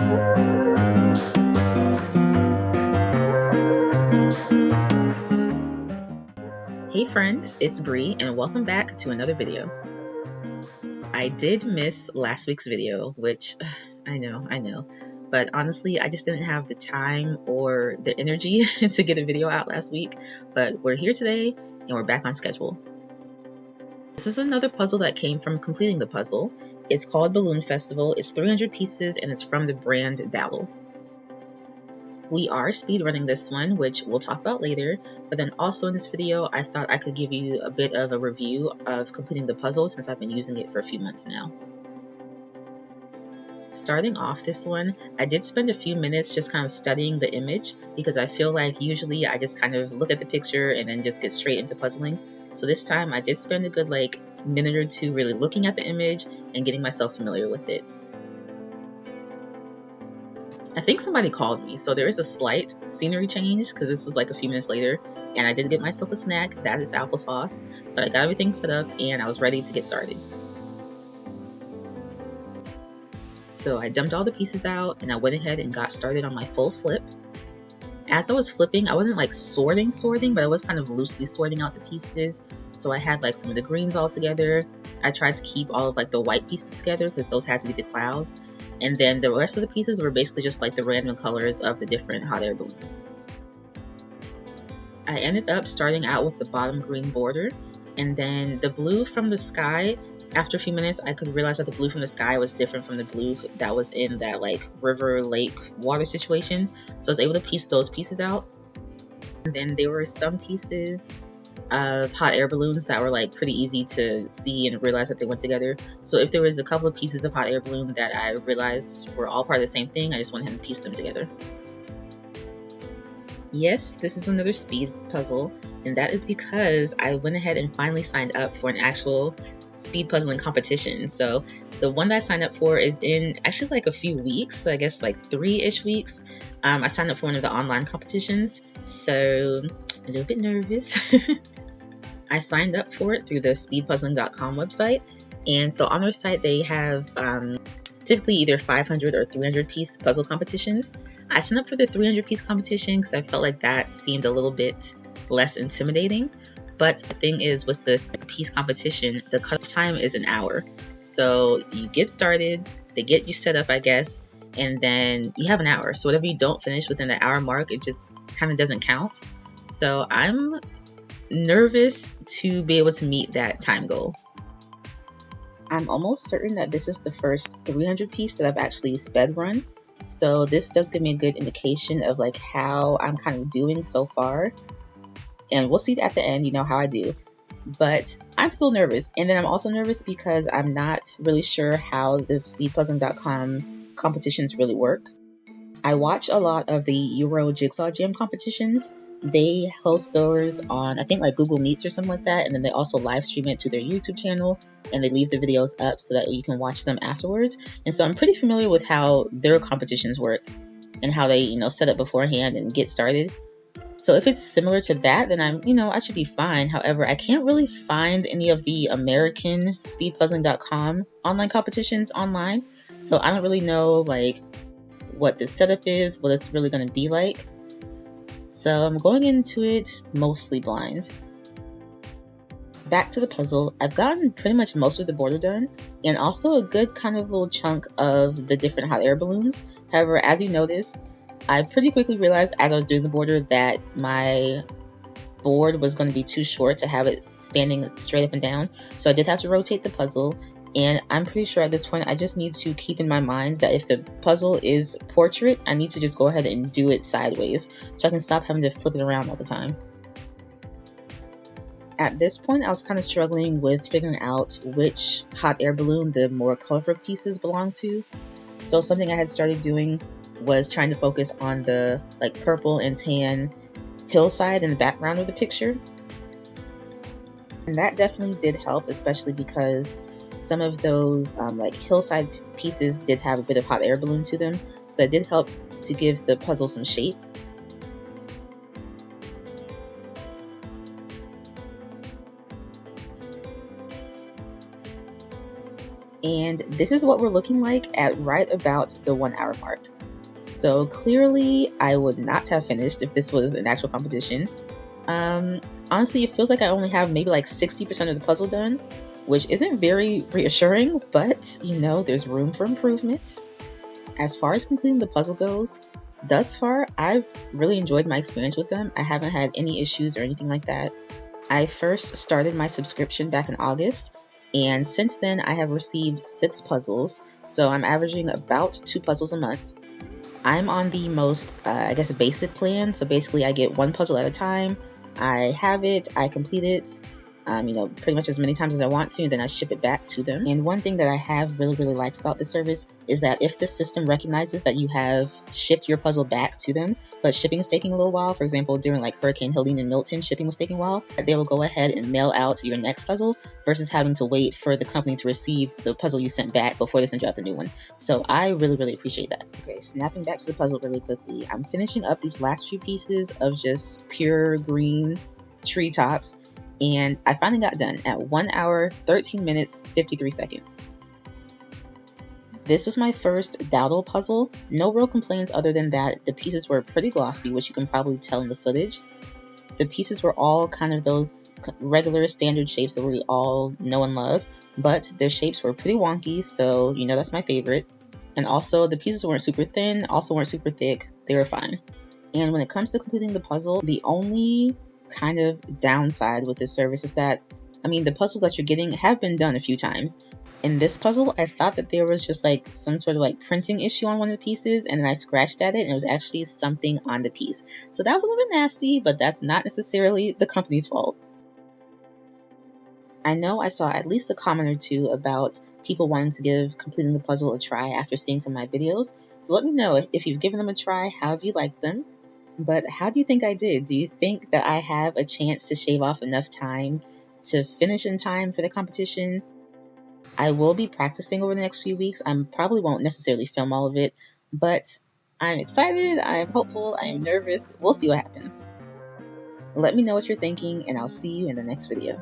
Hey friends, it's Bree and welcome back to another video. I did miss last week's video, which I know, but honestly I just didn't have the time or the energy to get a video out last week, but we're here today and we're back on schedule. This is another puzzle that came from completing the puzzle. It's called Balloon Festival, it's 300 pieces and it's from the brand Dowdle. We are speedrunning this one, which we'll talk about later, but then also in this video, I thought I could give you a bit of a review of completing the puzzle since I've been using it for a few months now. Starting off this one, I did spend a few minutes just kind of studying the image because I feel like usually I just kind of look at the picture and then just get straight into puzzling. So this time I did spend a good minute or two really looking at the image and getting myself familiar with it. I think somebody called me, so there is a slight scenery change because this is a few minutes later, and I did get myself a snack. That is applesauce, but I got everything set up and I was ready to get started. So I dumped all the pieces out and I went ahead and got started on my full flip. As I was flipping, I wasn't sorting, but I was kind of loosely sorting out the pieces. So I had some of the greens all together. I tried to keep all of the white pieces together because those had to be the clouds. And then the rest of the pieces were basically just the random colors of the different hot air balloons. I ended up starting out with the bottom green border, and then the blue from the sky. After a few minutes, I could realize that the blue from the sky was different from the blue that was in that river, lake, water situation. So I was able to piece those pieces out. And then there were some pieces of hot air balloons that were pretty easy to see and realize that they went together. So if there was a couple of pieces of hot air balloon that I realized were all part of the same thing, I just went ahead and pieced them together. Yes, this is another speed puzzle, and that is because I went ahead and finally signed up for an actual speed puzzling competition. So the one that I signed up for is in actually a few weeks, so I guess 3-ish weeks. I signed up for one of the online competitions, so a little bit nervous. I signed up for it through the speedpuzzling.com website, and so on their site they have typically either 500 or 300 piece puzzle competitions. I signed up for the 300 piece competition because I felt like that seemed a little bit less intimidating, but the thing is with the piece competition, the cutoff time is an hour. So you get started, they get you set up I guess, and then you have an hour. So whatever you don't finish within the hour mark, it just kind of doesn't count. So I'm nervous to be able to meet that time goal. I'm almost certain that this is the first 300 piece that I've actually sped run. So this does give me a good indication of how I'm kind of doing so far. And we'll see at the end, how I do. But I'm still nervous. And then I'm also nervous because I'm not really sure how the speedpuzzling.com competitions really work. I watch a lot of the Euro Jigsaw Jam competitions. They host those on, I think, Google Meets or something like that. And then they also live stream it to their YouTube channel. And they leave the videos up so that you can watch them afterwards. And so I'm pretty familiar with how their competitions work and how they, set up beforehand and get started. So if it's similar to that, then I should be fine. However, I can't really find any of the American speedpuzzling.com online competitions online. So I don't really know what the setup is, what it's really going to be like. So I'm going into it mostly blind. Back to the puzzle, I've gotten pretty much most of the border done, and also a good kind of little chunk of the different hot air balloons. However, as you noticed, I pretty quickly realized as I was doing the border that my board was going to be too short to have it standing straight up and down. So I did have to rotate the puzzle, and I'm pretty sure at this point I just need to keep in my mind that if the puzzle is portrait, I need to just go ahead and do it sideways so I can stop having to flip it around all the time. At this point, I was kind of struggling with figuring out which hot air balloon the more colorful pieces belong to. So something I had started doing was trying to focus on the purple and tan hillside in the background of the picture. And that definitely did help, especially because some of those hillside pieces did have a bit of hot air balloon to them. So that did help to give the puzzle some shape. And this is what we're looking like at right about the 1 hour mark. So clearly I would not have finished if this was an actual competition. Honestly, it feels like I only have maybe like 60% of the puzzle done, which isn't very reassuring, but you know, there's room for improvement. As far as completing the puzzle goes, thus far, I've really enjoyed my experience with them. I haven't had any issues or anything like that. I first started my subscription back in August, and since then I have received 6 puzzles, so I'm averaging about 2 puzzles a month. I'm on the most, basic plan, so basically I get 1 puzzle at a time. I have it, I complete it, pretty much as many times as I want to, then I ship it back to them. And one thing that I have really liked about this service is that if the system recognizes that you have shipped your puzzle back to them, but shipping is taking a little while, for example, during like Hurricane Helene and Milton, shipping was taking a while, they will go ahead and mail out your next puzzle versus having to wait for the company to receive the puzzle you sent back before they send you out the new one. So I really appreciate that. Okay, snapping back to the puzzle really quickly. I'm finishing up these last few pieces of just pure green treetops, and I finally got done at 1 hour, 13 minutes, 53 seconds. This was my first Dowdle puzzle. No real complaints other than that the pieces were pretty glossy, which you can probably tell in the footage. The pieces were all kind of those regular standard shapes that we all know and love, but their shapes were pretty wonky, so you know that's my favorite. And also the pieces weren't super thin, also weren't super thick. They were fine. And when it comes to completing the puzzle, the only kind of downside with this service is that, the puzzles that you're getting have been done a few times. In this puzzle, I thought that there was just like some sort of like printing issue on one of the pieces, and then I scratched at it and it was actually something on the piece. So that was a little bit nasty, but that's not necessarily the company's fault. I know I saw at least a comment or two about people wanting to give completing the puzzle a try after seeing some of my videos. So let me know if you've given them a try, how have you liked them? But how do you think I did? Do you think that I have a chance to shave off enough time to finish in time for the competition? I will be practicing over the next few weeks. I probably won't necessarily film all of it, but I'm excited, I'm hopeful, I'm nervous. We'll see what happens. Let me know what you're thinking, and I'll see you in the next video.